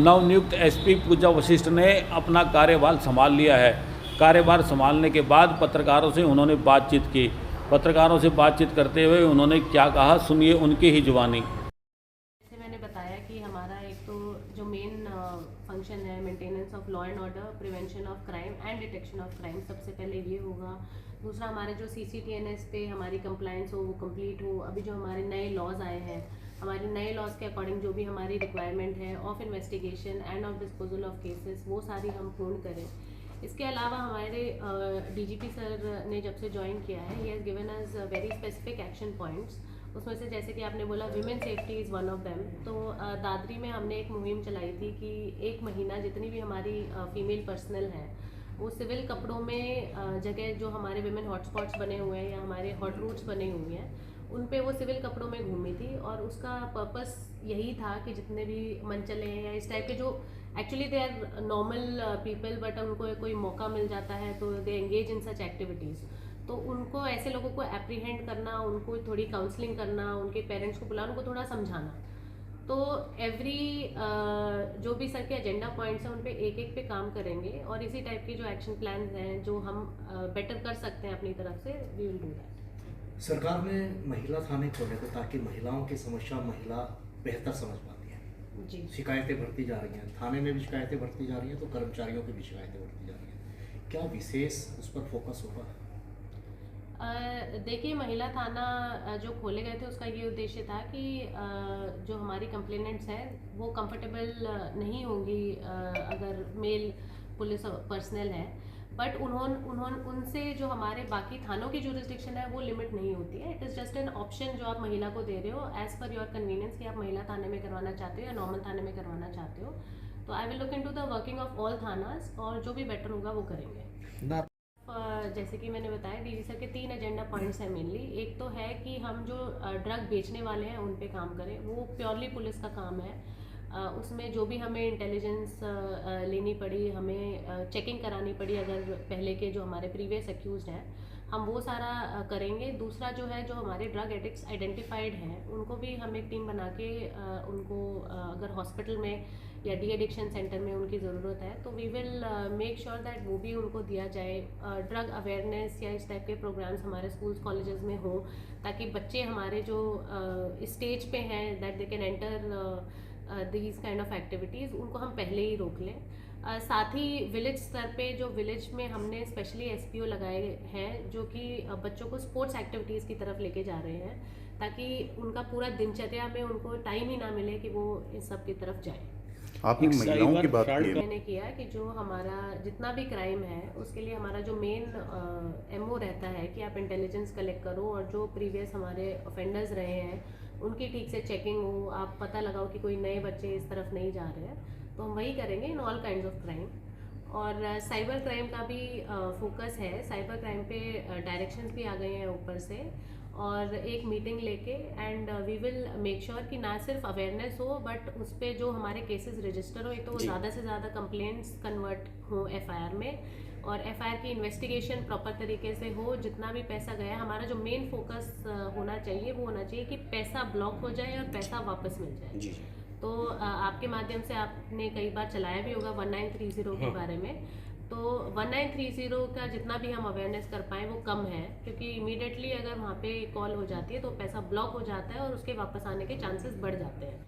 नवनियुक्त एसपी पूजा वशिष्ठ ने अपना कार्यभार संभाल लिया है। कार्यभार संभालने के बाद पत्रकारों से उन्होंने बातचीत की। पत्रकारों से बातचीत करते हुए उन्होंने क्या कहा, सुनिए उनकी ही जुबानी। जैसे मैंने बताया कि हमारा एक तो जो मेन फंक्शन है maintenance of law and order, prevention of crime and detection of crime, सबसे पहले ये होगा। दूसरा, हमारे जो CCTNS पे हमारी कंप्लाइंस हो वो कंप्लीट हो। अभी जो हमारे नए लॉज आए हैं, हमारे नए लॉज के अकॉर्डिंग जो भी हमारी रिक्वायरमेंट है of investigation end of disposal of cases, वो सारी हम पूर्ण करें। इसके अलावा हमारे DGP सर ने जब से ज्वाइन किया है, he has given us very specific action points. उसमें से जैसे कि आपने बोला women safety is one of them. तो दादरी में हमने एक मुहिम चलाई थी कि 1 महीना जितनी भी हमारी फीमेल पर्सनल है वो सिविल कपड़ों में जगह जो हमारे विमेन हॉटस्पॉट्स बने हुए हैं या हमारे हॉट रूट्स बने हुए हैं उन पे वो सिविल कपड़ों में घूमी थी। और उसका पर्पस यही था कि जितने भी मनचले हैं या इस टाइप के जो actually they are normal people but उनको कोई मौका मिल जाता है तो दे एंगेज इन सच एक्टिविटीज़, तो उनको ऐसे लोगों को एप्रीहेंड करना, उनको थोड़ी काउंसलिंग करना, उनके पेरेंट्स को बुलाना, उनको थोड़ा समझाना। तो एवरी जो भी सर के एजेंडा पॉइंट्स हैं उन पे एक एक पे काम करेंगे और इसी टाइप के जो एक्शन प्लान हैं जो हम बेटर कर सकते हैं अपनी तरफ से, वी विल डू दैट। सरकार ने महिला थाने खोले थे ताकि महिलाओं की समस्या महिला बेहतर समझ पाती है। जी, शिकायतें बढ़ती जा रही हैं, थाने में भी शिकायतें बढ़ती जा रही हैं, तो कर्मचारियों की भी शिकायतें बढ़ती जा रही हैं। क्या विशेष उस पर फोकस होगा? देखिए, महिला थाना जो खोले गए थे उसका ये उद्देश्य था कि जो हमारी कंप्लेनेंट्स हैं वो कंफर्टेबल नहीं होंगी अगर मेल पुलिस पर्सनल है, बट उनसे जो हमारे बाकी थानों की जुरिस्डिक्शन है वो लिमिट नहीं होती है। It is just an option जो आप महिला को दे रहे हो एज पर योर कन्वीनियंस कि आप महिला थाने में करवाना चाहते हो या नॉर्मल थाने में करवाना चाहते हो। तो I will look into the working of all थानास और जो भी बेटर होगा वो करेंगे। जैसे कि मैंने बताया, DG सर के 3 एजेंडा पॉइंट्स हैं मेनली। एक तो है कि हम जो ड्रग बेचने वाले हैं उन पे काम करें, वो प्योरली पुलिस का काम है। उसमें जो भी हमें इंटेलिजेंस लेनी पड़ी, हमें चेकिंग करानी पड़ी अगर पहले के जो हमारे प्रीवियस एक्यूज्ड हैं, हम वो सारा करेंगे। दूसरा जो है, जो हमारे ड्रग एडिक्ट्स आइडेंटिफाइड हैं उनको भी हम एक टीम बना के उनको अगर हॉस्पिटल में या डी एडिक्शन सेंटर में उनकी ज़रूरत है तो we will make sure that वो भी उनको दिया जाए। ड्रग अवेयरनेस या इस टाइप के प्रोग्राम्स हमारे स्कूल्स कॉलेजेस में हो ताकि बच्चे हमारे जो स्टेज पे हैं that they can enter these kind of activities, उनको हम पहले ही रोक लें। साथ ही विलेज स्तर पे जो विलेज में हमने स्पेशली SPO लगाए हैं जो कि बच्चों को स्पोर्ट्स एक्टिविटीज़ की तरफ लेके जा रहे हैं ताकि उनका पूरा दिनचर्या में उनको टाइम ही ना मिले कि वो इस सब की तरफ जाए। आपने महिलाओं की बात की है। मैंने किया कि जो हमारा जितना भी क्राइम है उसके लिए हमारा जो मेन MO रहता है कि आप इंटेलिजेंस कलेक्ट करो और जो प्रीवियस हमारे ऑफेंडर्स रहे हैं उनकी ठीक से चेकिंग हो, आप पता लगाओ कि कोई नए बच्चे इस तरफ नहीं जा रहे हैं, तो हम वही करेंगे in all kinds of crime. और साइबर क्राइम का भी फोकस है। साइबर क्राइम पे डायरेक्शंस भी आ गए हैं ऊपर से और एक मीटिंग लेके and we will make sure कि ना सिर्फ अवेयरनेस हो बट उस पर जो हमारे केसेस रजिस्टर हो तो ज़्यादा से ज़्यादा कंप्लेंट्स कन्वर्ट हो FIR में और FIR की इन्वेस्टिगेशन प्रॉपर तरीके से हो। जितना भी पैसा गया, हमारा जो मेन फोकस होना चाहिए वो होना चाहिए कि पैसा ब्लॉक हो जाए और पैसा वापस मिल जाए। जी। तो आपके माध्यम से आपने कई बार चलाया भी होगा 1930 के बारे में, तो 1930 का जितना भी हम अवेयरनेस कर पाएँ वो कम है क्योंकि इमीडिएटली अगर वहाँ पे कॉल हो जाती है तो पैसा ब्लॉक हो जाता है और उसके वापस आने के चांसेस बढ़ जाते हैं।